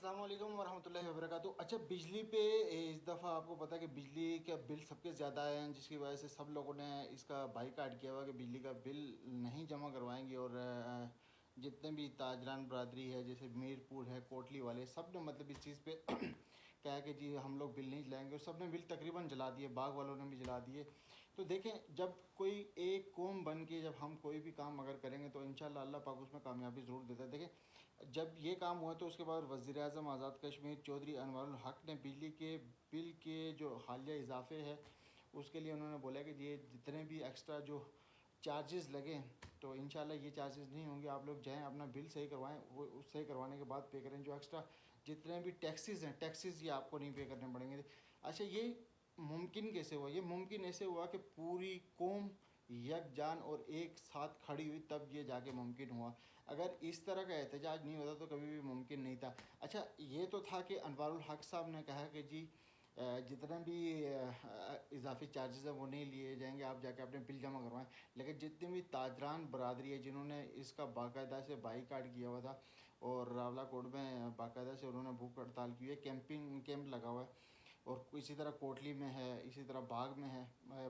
अस्सलाम वालेकुम वरहमतुल्लाहि वबरकातुहू। अच्छा, बिजली पे इस दफ़ा आपको पता है कि बिजली का बिल सबके ज़्यादा आए हैं, जिसकी वजह से सब लोगों ने इसका बाईकाट किया हुआ कि बिजली का बिल नहीं जमा करवाएंगे। और जितने भी ताजरान बरादरी है, जैसे मीरपुर है, कोटली वाले, सब ने मतलब इस चीज़ पे कहा कि जी हम लोग बिल नहीं जलाएंगे, और सब ने बिल तकरीबन जला दिए, बाग वालों ने भी जला दिए। तो देखें, जब कोई एक कौम बन के जब हम कोई भी काम अगर करेंगे तो इंशाल्लाह अल्लाह पाक उसमें कामयाबी ज़रूर देता है। देखें, जब ये काम हुआ तो उसके बाद वज़ीर आज़म आज़ाद कश्मीर चौधरी अनवारुल हक ने बिजली के बिल के जो हालिया इजाफे है उसके लिए उन्होंने बोला कि ये जितने भी एक्स्ट्रा जो चार्जेस लगें तो इंशाल्लाह ये चार्जेस नहीं होंगे। आप लोग जाएं, अपना बिल सही करवाएं, वो सही करवाने के बाद पे करें। जो एक्स्ट्रा जितने भी टैक्सेस हैं, टैक्सेस ये आपको नहीं पे करने पड़ेंगे। अच्छा, ये मुमकिन कैसे हुआ? ये मुमकिन ऐसे हुआ कि पूरी कौम यकजान और एक साथ खड़ी हुई, तब ये जाके मुमकिन हुआ। अगर इस तरह का एहतजाज नहीं होता तो कभी भी मुमकिन नहीं था। अच्छा, ये तो था कि अनवारुल हक साहब ने कहा कि जी जितने भी इजाफी चार्जेस हैं वो नहीं लिए जाएंगे, आप जाके अपने बिल जमा करवाएं। लेकिन जितनी भी ताजरान बरादरी है जिन्होंने इसका बाकायदा से बाईकाट किया हुआ था, और रावला कोट में बाकायदा से उन्होंने भूख हड़ताल की हुई है, कैंप लगा हुआ है। और इसी तरह कोटली में है, इसी तरह बाग में है।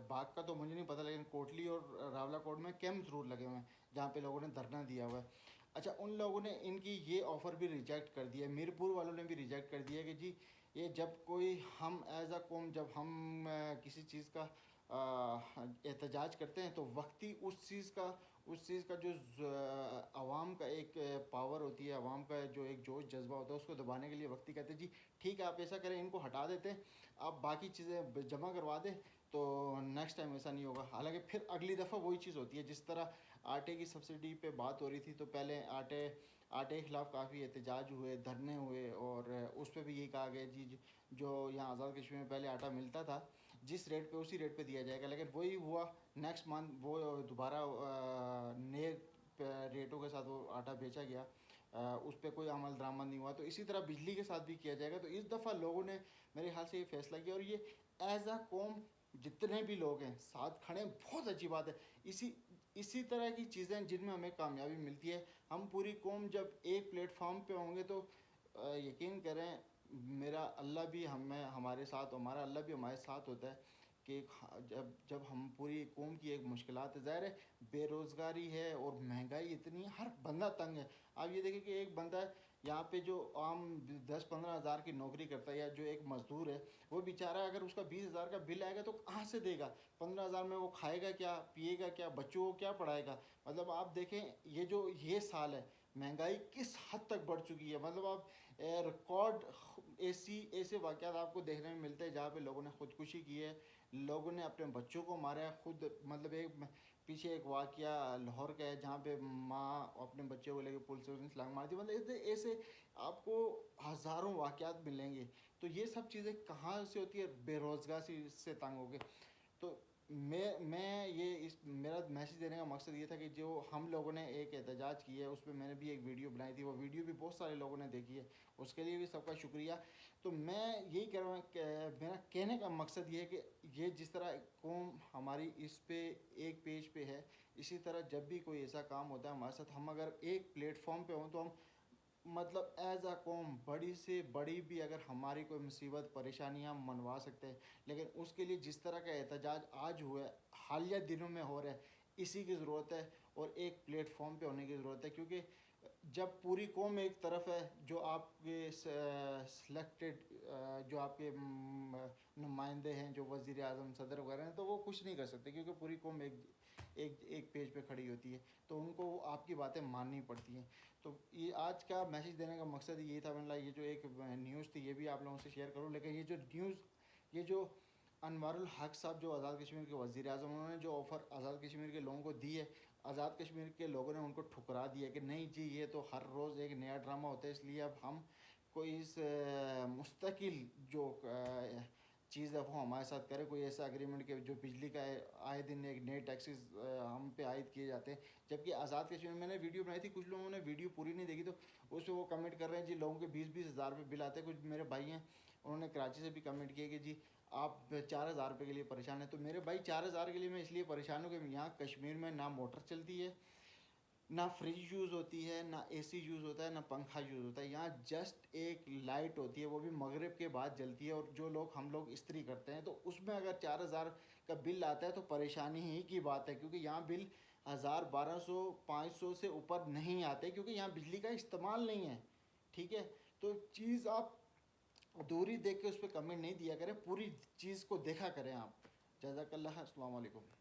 बाग का तो मुझे नहीं पता, लेकिन कोटली और रावला कोट में कैंप ज़रूर लगे हुए हैं जहाँ पे लोगों ने धरना दिया हुआ है। अच्छा, उन लोगों ने इनकी ये ऑफ़र भी रिजेक्ट कर दिया है, मीरपुर वालों ने भी रिजेक्ट कर दिया कि जी ये जब कोई हम एज़ अ कौम जब हम किसी चीज़ का एहतजाज करते हैं तो वक्ती उस चीज़ का जो आवाम का एक पावर होती है, आवाम का जो एक जोश जज्बा होता है, उसको दबाने के लिए वक्ती कहते हैं जी ठीक है आप ऐसा करें, इनको हटा देते हैं, आप बाकी चीज़ें जमा करवा दें तो नेक्स्ट टाइम ऐसा नहीं होगा। हालांकि फिर अगली दफ़ा वही चीज़ होती है। जिस तरह आटे की सब्सिडी पे बात हो रही थी तो पहले आटे आटे के ख़िलाफ़ काफ़ी एहतजाज हुए, धरने हुए, और उस पर भी यही कहा गया जी जो यहाँ आज़ाद कश्मीर में पहले आटा मिलता था जिस रेट पे उसी रेट पे दिया जाएगा। लेकिन वही हुआ, नेक्स्ट मंथ वो दोबारा नए रेटों के साथ वो आटा बेचा गया, उस पर कोई अमल दरामद नहीं हुआ। तो इसी तरह बिजली के साथ भी किया जाएगा। तो इस दफ़ा लोगों ने मेरे ख्याल से ये फैसला किया, और ये एज अ कौम जितने भी लोग हैं साथ खड़े हैं, बहुत अच्छी बात है। इसी तरह की चीज़ें जिनमें हमें कामयाबी मिलती है। हम पूरी कौम जब एक प्लेटफॉर्म पे होंगे तो यकीन करें, मेरा अल्लाह भी हमें हमारे साथ, हमारा अल्लाह भी हमारे साथ होता है कि जब जब हम पूरी कौम की एक मुश्किलात है, ज़ाहिर है बेरोज़गारी है और महंगाई इतनी है, हर बंदा तंग है। आप ये देखें कि एक बंदा यहाँ पे जो आम 10-15 हज़ार की नौकरी करता है, या जो एक मज़दूर है, वो बेचारा अगर उसका 20 हज़ार का बिल आएगा तो कहाँ से देगा? 15 हज़ार में वो खाएगा क्या, पिएगा क्या, बच्चों को क्या पढ़ाएगा? मतलब आप देखें, ये साल है, महंगाई किस हद तक बढ़ चुकी है। मतलब आप रिकॉर्ड ऐसे वाक़यात आपको देखने में मिलते हैं जहाँ पे लोगों ने ख़ुदकुशी की है, लोगों ने अपने बच्चों को मारा है खुद। मतलब पीछे एक वाक़या लाहौर का है जहाँ पे माँ अपने बच्चे को लेकर पुल से उसने छलांग मार दी। मतलब ऐसे आपको हज़ारों वाक़यात मिलेंगे। तो ये सब चीज़ें कहाँ से होती है? बेरोज़गारी से तंग हो गए। तो मैं ये इस मेरा मैसेज देने का मकसद ये था कि जो हम लोगों ने एक एहतजाज की है उस पर मैंने भी एक वीडियो बनाई थी, वो वीडियो भी बहुत सारे लोगों ने देखी है, उसके लिए भी सबका शुक्रिया। तो मैं यही कह रहा हूँ कि मेरा कहने का मकसद ये है कि ये जिस तरह कौम हमारी इस पे एक पेज पे है, इसी तरह जब भी कोई ऐसा काम होता है हमारे साथ, हम अगर एक प्लेटफॉर्म पे हों तो हम मतलब एज अ कौम बड़ी से बड़ी भी अगर हमारी कोई मुसीबत परेशानी हम मनवा सकते हैं। लेकिन उसके लिए जिस तरह का एहतजाज आज हुआ है, हालिया दिनों में हो रहा है, इसी की ज़रूरत है और एक प्लेटफॉर्म पे होने की ज़रूरत है। क्योंकि जब पूरी कौम एक तरफ है, जो आपके सिलेक्टेड जो आपके नुमाइंदे हैं, जो वज़ीर आज़म सदर वगैरह हैं, तो वो कुछ नहीं कर सकते क्योंकि पूरी कौम एक एक एक पेज पे खड़ी होती है, तो उनको आपकी बातें माननी पड़ती हैं। तो ये आज का मैसेज देने का मकसद ये था। मतलब ये जो एक न्यूज़ थी ये भी आप लोगों से शेयर करूँ। लेकिन ये जो अनवारुल हक साहब जो आज़ाद कश्मीर के वज़ीर आज़म, उन्होंने जो ऑफ़र आज़ाद कश्मीर के लोगों को दी है, आज़ाद कश्मीर के लोगों ने उनको ठुकरा दिया कि नहीं जी ये तो हर रोज़ एक नया ड्रामा होता है, इसलिए अब हम कोई इस मुस्तकिल जो चीज़ है वो हमारे साथ करें, कोई ऐसा एग्रीमेंट के जो बिजली का आए दिन एक नए टैक्सेस हम पे आयद किए जाते हैं। जबकि आज़ाद कश्मीर में मैंने वीडियो बनाई थी, कुछ लोगों ने वीडियो पूरी नहीं देखी तो उस पर वो कमेंट कर रहे हैं जी लोगों के 20-20 हज़ार रुपये बिल आते हैं। कुछ मेरे भाई हैं उन्होंने कराची से भी कमेंट किया कि जी आप 4 हज़ार रुपये के लिए परेशान हैं। तो मेरे भाई 4 हज़ार के लिए मैं इसलिए परेशान हूँ कि यहाँ कश्मीर में ना मोटर चलती है, نہ فریج یوز ہوتی ہے، نہ اے سی یوز ہوتا ہے، نہ پنکھا یوز ہوتا ہے. یہاں جسٹ ایک لائٹ ہوتی ہے، وہ بھی مغرب کے بعد جلتی ہے. اور جو لوگ ہم لوگ استری کرتے ہیں تو اس میں اگر 4,000 کا بل آتا ہے تو پریشانی ہی کی بات ہے، کیونکہ یہاں بل 1,000 1,200 500 سے اوپر نہیں آتے، کیونکہ یہاں بجلی کا استعمال نہیں ہے. ٹھیک ہے، تو چیز آپ دوری دیکھ کے اس پہ کمنٹ نہیں دیا کریں، پوری چیز کو دیکھا کریں آپ. جزاک اللہ. السلام علیکم.